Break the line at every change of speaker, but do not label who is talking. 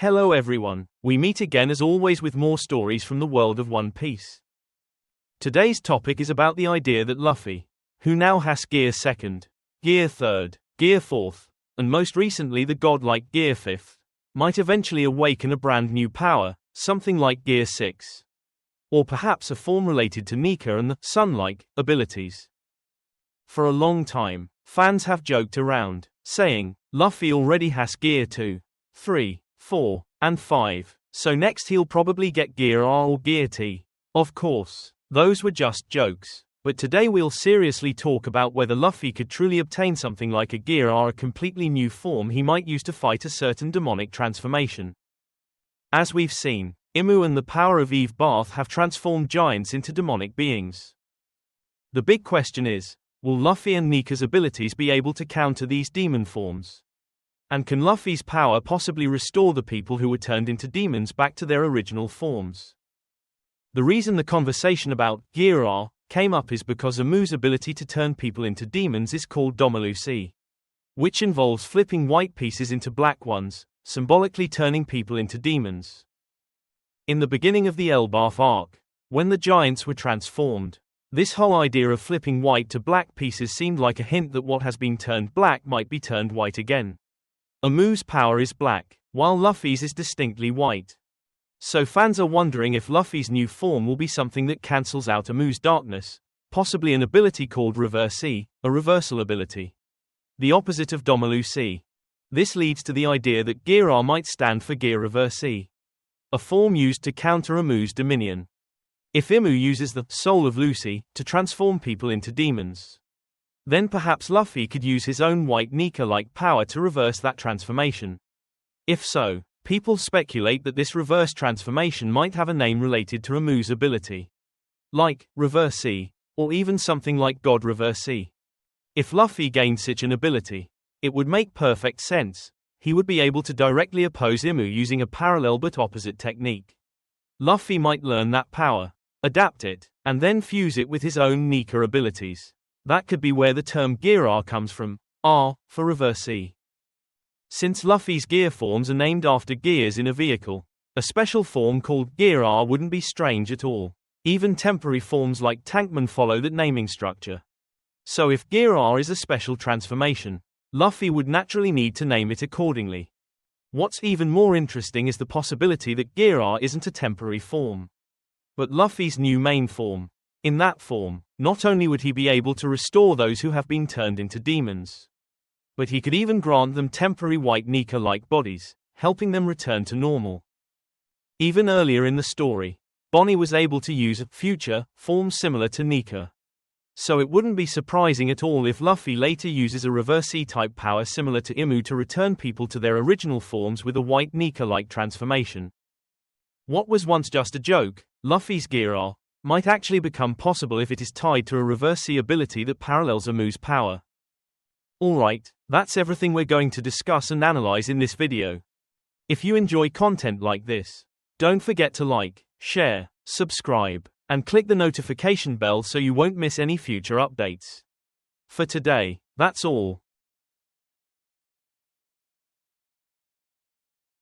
Hello everyone, we meet again as always with more stories from the world of One Piece. Today's topic is about the idea that Luffy, who now has Gear 2nd, Gear 3rd, Gear 4th, and most recently the godlike Gear 5th, might eventually awaken a brand new power, something like Gear 6. Or perhaps a form related to Nika and the sun-like abilities. For a long time, fans have joked around, saying, Luffy already has Gear 2, 3, 4, and 5, so next he'll probably get Gear R or Gear T. Of course, those were just jokes, but today we'll seriously talk about whether Luffy could truly obtain something like a Gear R, a completely new form he might use to fight a certain demonic transformation. As we've seen, Imu and the power of Eve Bath have transformed giants into demonic beings. The big question is, will Luffy and Nika's abilities be able to counter these demon forms? And can Luffy's power possibly restore the people who were turned into demons back to their original forms? The reason the conversation about Gear R came up is because Imu's ability to turn people into demons is called Domelusi, which involves flipping white pieces into black ones, symbolically turning people into demons. In the beginning of the Elbaf arc, when the giants were transformed, this whole idea of flipping white to black pieces seemed like a hint that what has been turned black might be turned white again. Imu's power is black, while Luffy's is distinctly white. So fans are wondering if Luffy's new form will be something that cancels out Imu's darkness, possibly an ability called Reverse-E, a reversal ability. The opposite of Domelusi. This leads to the idea that Gear R might stand for Gear Reverse-E, a form used to counter Imu's dominion. If Imu uses the Soul of Lucy to transform people into demons, then perhaps Luffy could use his own white Nika-like power to reverse that transformation. If so, people speculate that this reverse transformation might have a name related to Imu's ability, like Reverse-E, or even something like God Reverse-E. If Luffy gained such an ability, it would make perfect sense. He would be able to directly oppose Imu using a parallel but opposite technique. Luffy might learn that power, adapt it, and then fuse it with his own Nika abilities. That could be where the term Gear R comes from, R for Reverse-E. Since Luffy's gear forms are named after gears in a vehicle, a special form called Gear R wouldn't be strange at all. Even temporary forms like Tankman follow that naming structure. So if Gear R is a special transformation, Luffy would naturally need to name it accordingly. What's even more interesting is the possibility that Gear R isn't a temporary form, but Luffy's new main form. In that form, not only would he be able to restore those who have been turned into demons, but he could even grant them temporary white Nika-like bodies, helping them return to normal. Even earlier in the story, Bonnie was able to use a future form similar to Nika. So it wouldn't be surprising at all if Luffy later uses a Reverse-E type power similar to Imu to return people to their original forms with a white Nika-like transformation. What was once just a joke, Luffy's Gear R, might actually become possible if it is tied to a Reverse-E ability that parallels Imu's power. Alright, that's everything we're going to discuss and analyze in this video. If you enjoy content like this, don't forget to like, share, subscribe, and click the notification bell so you won't miss any future updates. For today, that's all.